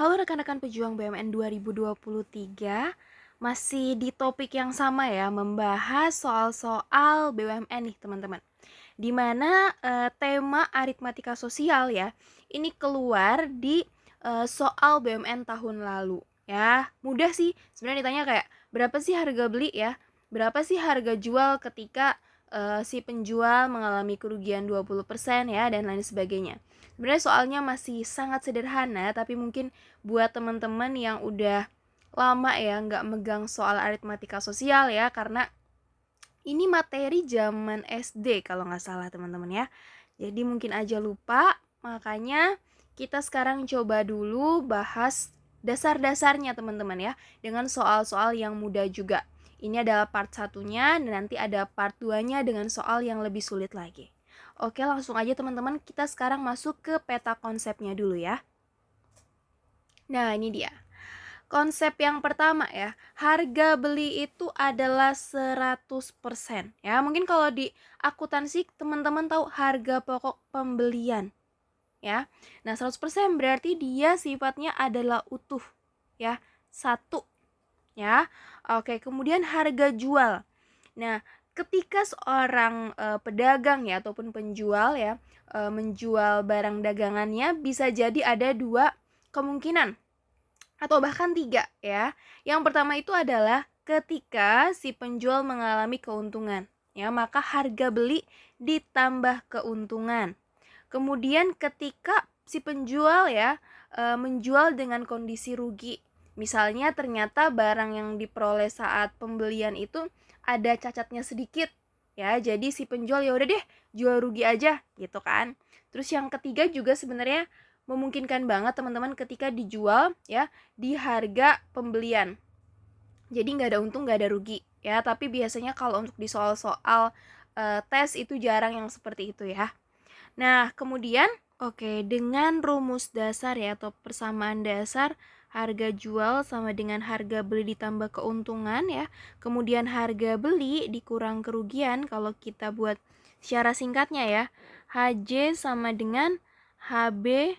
Halo rekan-rekan pejuang BUMN 2023, masih di topik yang sama ya, membahas soal-soal BUMN nih teman-teman. Di mana tema aritmatika sosial ya, ini keluar di soal BUMN tahun lalu ya. Mudah sih, sebenarnya ditanya kayak berapa sih harga beli ya? Berapa sih harga jual ketika si penjual mengalami kerugian 20% ya dan lain sebagainya. Sebenarnya soalnya masih sangat sederhana, tapi mungkin buat teman-teman yang udah lama ya nggak megang soal aritmatika sosial ya, karena ini materi zaman SD kalau nggak salah teman-teman ya. Jadi mungkin aja lupa, makanya kita sekarang coba dulu bahas dasar-dasarnya teman-teman ya, dengan soal-soal yang mudah juga. Ini adalah part satunya, dan nanti ada part 2-nya dengan soal yang lebih sulit lagi. Oke, langsung aja teman-teman, kita sekarang masuk ke peta konsepnya dulu ya. Nah, ini dia. Konsep yang pertama ya, harga beli itu adalah 100% ya. Mungkin kalau di akuntansi teman-teman tahu harga pokok pembelian ya. Nah, 100% berarti dia sifatnya adalah utuh ya. Satu ya. Oke, kemudian harga jual. Nah, ketika seorang pedagang ya ataupun penjual ya menjual barang dagangannya, bisa jadi ada dua kemungkinan atau bahkan tiga ya. Yang pertama itu adalah ketika si penjual mengalami keuntungan ya, maka harga beli ditambah keuntungan. Kemudian ketika si penjual ya menjual dengan kondisi rugi, misalnya ternyata barang yang diperoleh saat pembelian itu ada cacatnya sedikit ya, jadi si penjual ya udah deh jual rugi aja gitu kan. Terus yang ketiga juga sebenarnya memungkinkan banget teman-teman ketika dijual ya di harga pembelian, jadi nggak ada untung nggak ada rugi ya. Tapi biasanya kalau untuk di soal-soal tes itu jarang yang seperti itu ya. Nah kemudian dengan rumus dasar ya atau persamaan dasar, harga jual sama dengan harga beli ditambah keuntungan ya, kemudian harga beli dikurang kerugian. Kalau kita buat secara singkatnya ya, HJ sama dengan HB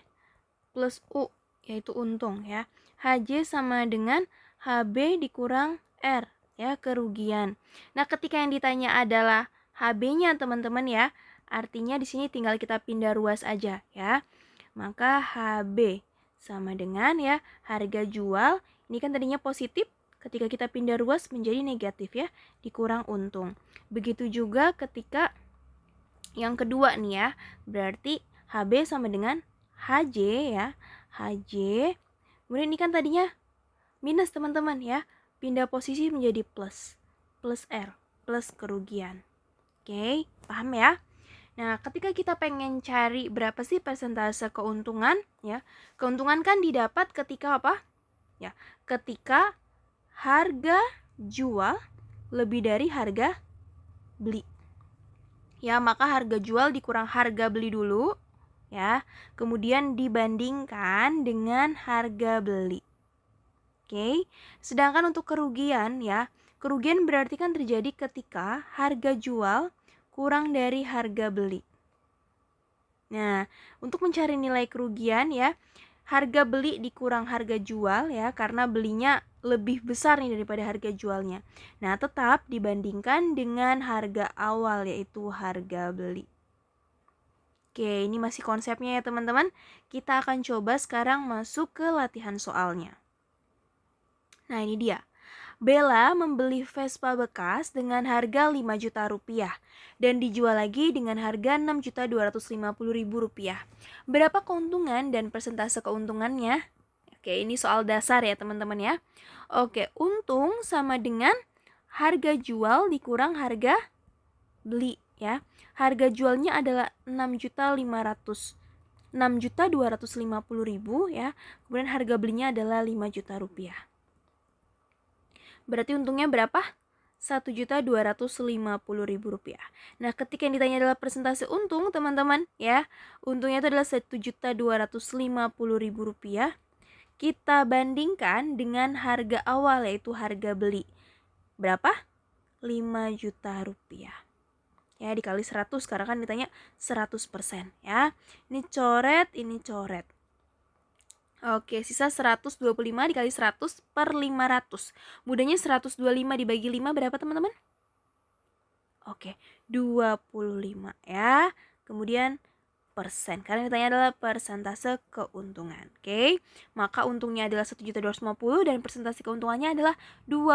plus U, yaitu untung ya. HJ sama dengan HB dikurang R ya, kerugian. Nah, ketika yang ditanya adalah HB-nya teman-teman ya, artinya di sini tinggal kita pindah ruas aja ya. Maka HB sama dengan ya harga jual, ini kan tadinya positif, ketika kita pindah ruas menjadi negatif ya, dikurang untung. Begitu juga ketika yang kedua nih ya, berarti HB sama dengan HJ ya. HJ, kemudian ini kan tadinya minus teman-teman ya, pindah posisi menjadi plus. Plus R, plus kerugian. Oke, paham ya? Nah, ketika kita pengen cari berapa sih persentase keuntungan ya, keuntungan kan didapat ketika apa? Ya, ketika harga jual lebih dari harga beli. Ya, maka harga jual dikurang harga beli dulu ya, kemudian dibandingkan dengan harga beli. Oke, sedangkan untuk kerugian ya, kerugian berarti kan terjadi ketika harga jual kurang dari harga beli. Nah, untuk mencari nilai kerugian ya, harga beli dikurang harga jual ya, karena belinya lebih besar nih daripada harga jualnya. Nah, tetap dibandingkan dengan harga awal yaitu harga beli. Oke, ini masih konsepnya ya teman-teman. Kita akan coba sekarang masuk ke latihan soalnya. Nah, ini dia. Bella membeli Vespa bekas dengan harga 5 juta rupiah dan dijual lagi dengan harga 6.250.000 rupiah. Berapa keuntungan dan persentase keuntungannya? Oke, ini soal dasar ya teman-teman ya. Oke, untung sama dengan harga jual dikurang harga beli ya. Harga jualnya adalah 6.250.000 ya. Kemudian harga belinya adalah 5 juta rupiah. Berarti untungnya berapa? 1.250.000 rupiah. Nah, ketika yang ditanya adalah persentase untung, teman-teman, ya, untungnya itu adalah 1.250.000 rupiah. Kita bandingkan dengan harga awal, yaitu harga beli. Berapa? 5 juta rupiah. Ya, dikali 100, karena kan ditanya 100%, ya. Ini coret, ini coret. Oke, sisa 125 dikali 100 per 500. Mudahnya 125 dibagi 5 berapa teman-teman? Oke, 25 ya. Kemudian persen, karena ditanya adalah persentase keuntungan. Oke, maka untungnya adalah 1.250.000 dan persentase keuntungannya adalah 25%.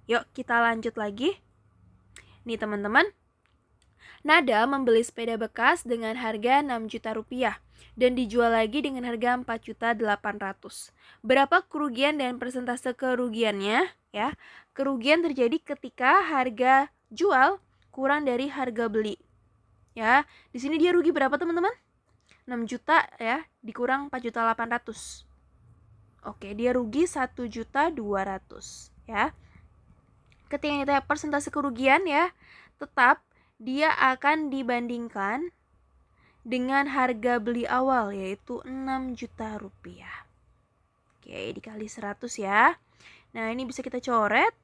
Yuk kita lanjut lagi. Nih teman-teman, Nada membeli sepeda bekas dengan harga 6 juta rupiah dan dijual lagi dengan harga 4.800.000. Berapa kerugian dan persentase kerugiannya? Ya, kerugian terjadi ketika harga jual kurang dari harga beli. Ya, di sini dia rugi berapa teman-teman? 6 juta ya, dikurang 4.800.000. Oke, dia rugi 1.200.000 ya. Ketika kita persentase kerugian ya, tetap dia akan dibandingkan dengan harga beli awal yaitu 6 juta rupiah. Oke, dikali 100 ya. Nah, ini bisa kita coret.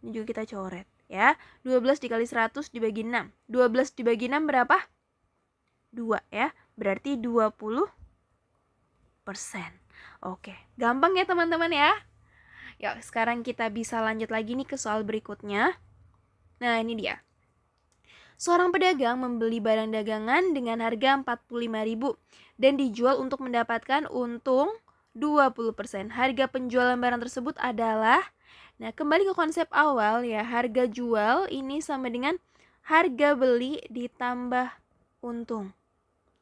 Ini juga kita coret ya. 12 dikali 100 dibagi 6. 12 dibagi 6 berapa? 2 ya. Berarti 20%. Oke, gampang ya teman-teman ya. Yuk, sekarang kita bisa lanjut lagi nih ke soal berikutnya. Nah, ini dia. Seorang pedagang membeli barang dagangan dengan harga 45.000 dan dijual untuk mendapatkan untung 20%. Harga penjualan barang tersebut adalah, nah kembali ke konsep awal ya, harga jual ini sama dengan harga beli ditambah untung.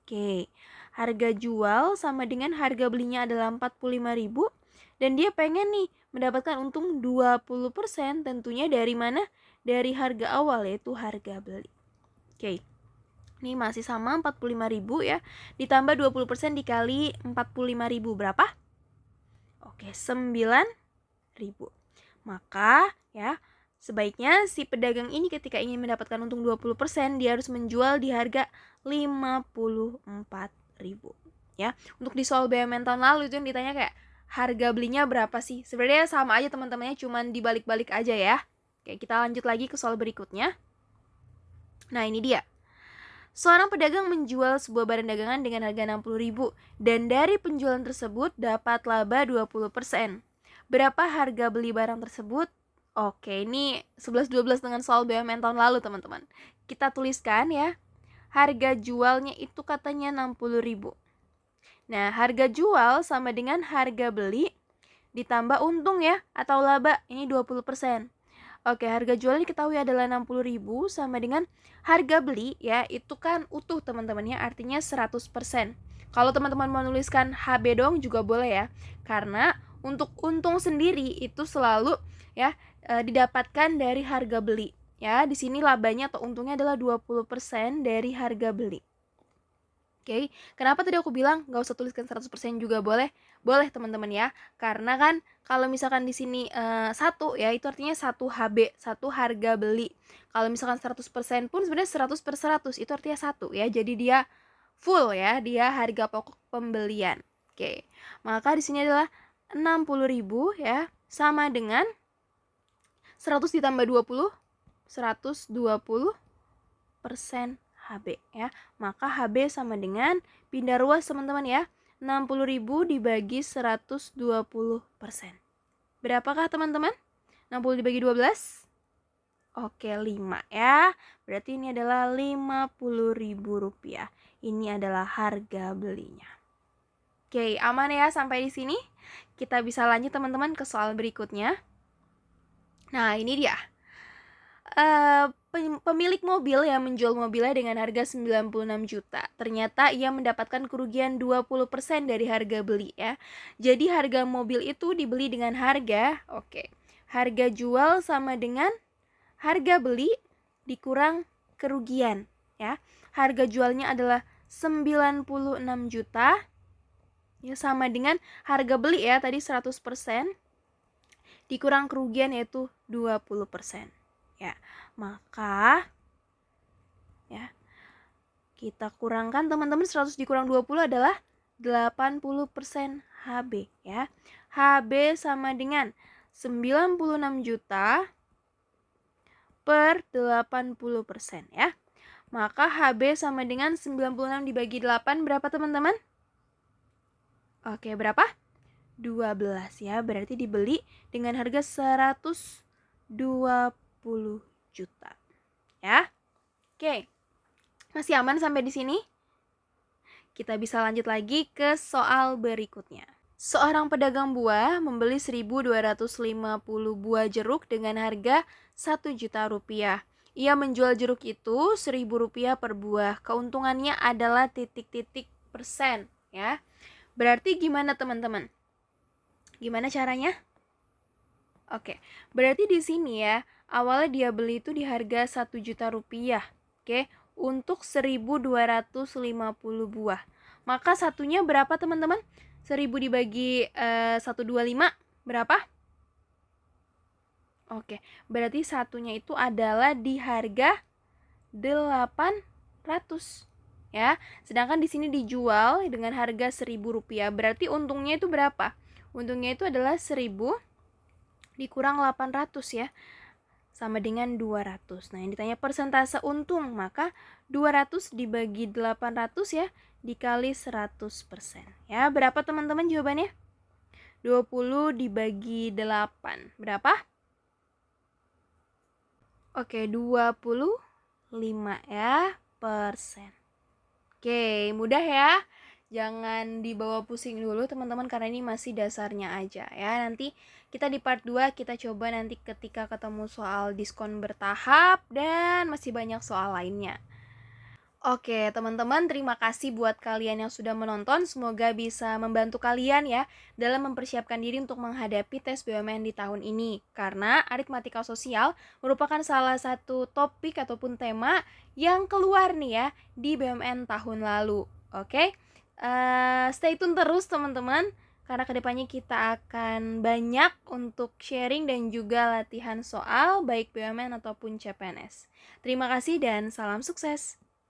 Oke, harga jual sama dengan harga belinya adalah 45.000 dan dia pengen nih mendapatkan untung 20%, tentunya dari mana? Dari harga awal yaitu harga beli. Oke, ini masih sama 45.000 ya, ditambah 20% dikali 45.000 berapa? Oke, 9.000. Maka ya, sebaiknya si pedagang ini ketika ingin mendapatkan untung 20%, dia harus menjual di harga 54.000 ya. Untuk di soal BUMN tahun lalu itu yang ditanya kayak harga belinya berapa sih? Sebenarnya sama aja teman-temannya, cuman dibalik-balik aja ya. Oke, kita lanjut lagi ke soal berikutnya. Nah, ini dia. Seorang pedagang menjual sebuah barang dagangan dengan harga 60.000 dan dari penjualan tersebut dapat laba 20%. Berapa harga beli barang tersebut? Oke, ini 11-12 dengan soal BUMN tahun lalu teman-teman. Kita tuliskan ya. Harga jualnya itu katanya 60.000. Nah, harga jual sama dengan harga beli ditambah untung ya atau laba, ini 20%. Oke, harga jual diketahui adalah 60.000 sama dengan harga beli ya, itu kan utuh teman-teman ya, artinya 100%. Kalau teman-teman mau nuliskan HB dong juga boleh ya. Karena untuk untung sendiri itu selalu ya didapatkan dari harga beli. Ya, di sini labanya atau untungnya adalah 20% dari harga beli. Oke, kenapa tadi aku bilang nggak usah tuliskan 100% juga boleh? Boleh teman-teman ya, karena kan kalau misalkan di sini 1 ya, itu artinya 1 HB, 1 harga beli. Kalau misalkan 100% pun sebenarnya 100 per 100, itu artinya 1 ya, jadi dia full ya, dia harga pokok pembelian. Oke, maka di sini adalah 60.000 ya, sama dengan 100 ditambah 20, 120% HB ya. Maka HB sama dengan pindah ruas teman-teman ya. 60.000 dibagi 120%. Berapakah teman-teman? 60 dibagi 12? Oke, 5 ya. Berarti ini adalah 50.000 rupiah. Ini adalah harga belinya. Oke, aman ya sampai di sini? Kita bisa lanjut teman-teman ke soal berikutnya. Nah, ini dia. Pemilik mobil yang menjual mobilnya dengan harga 96 juta. Ternyata ia mendapatkan kerugian 20% dari harga beli ya. Jadi harga mobil itu dibeli dengan harga, harga jual sama dengan harga beli dikurang kerugian ya. Harga jualnya adalah 96 juta ya, sama dengan harga beli ya tadi 100% dikurang kerugian yaitu 20%. Ya, maka ya kita kurangkan teman-teman, 100 dikurang 20 adalah 80% HB ya. HB sama dengan 96 juta per 80% ya. Maka HB sama dengan 96 dibagi 8 berapa teman-teman? Oke, berapa? 12 ya, berarti dibeli dengan harga 120 juta. Ya. Oke. Masih aman sampai di sini? Kita bisa lanjut lagi ke soal berikutnya. Seorang pedagang buah membeli 1.250 buah jeruk dengan harga 1 juta rupiah. Ia menjual jeruk itu 1.000 rupiah per buah. Keuntungannya adalah titik-titik persen ya. Berarti gimana teman-teman? Gimana caranya? Oke, berarti di sini ya, awalnya dia beli itu di harga 1 juta rupiah. Oke, untuk 1.250 buah. Maka satunya berapa teman-teman? 1.000 dibagi 125 berapa? Oke, berarti satunya itu adalah di harga 800 ya. Sedangkan di sini dijual dengan harga 1.000 rupiah. Berarti untungnya itu berapa? Untungnya itu adalah 1.000 dikurang 800 ya. Sama dengan 200. Nah, yang ditanya persentase untung, maka 200 dibagi 800 ya, dikali 100%. Ya, berapa teman-teman jawabannya? 20 dibagi 8. Berapa? Oke, 25 ya, persen. Oke, mudah ya. Jangan dibawa pusing dulu teman-teman karena ini masih dasarnya aja ya. Nanti kita di part 2 kita coba nanti ketika ketemu soal diskon bertahap dan masih banyak soal lainnya. Oke, teman-teman, terima kasih buat kalian yang sudah menonton. Semoga bisa membantu kalian ya dalam mempersiapkan diri untuk menghadapi tes BUMN di tahun ini. Karena aritmatika sosial merupakan salah satu topik ataupun tema yang keluar nih ya di BUMN tahun lalu. Oke, stay tune terus teman-teman. Karena kedepannya kita akan banyak untuk sharing dan juga latihan soal baik BUMN ataupun CPNS. Terima kasih dan salam sukses.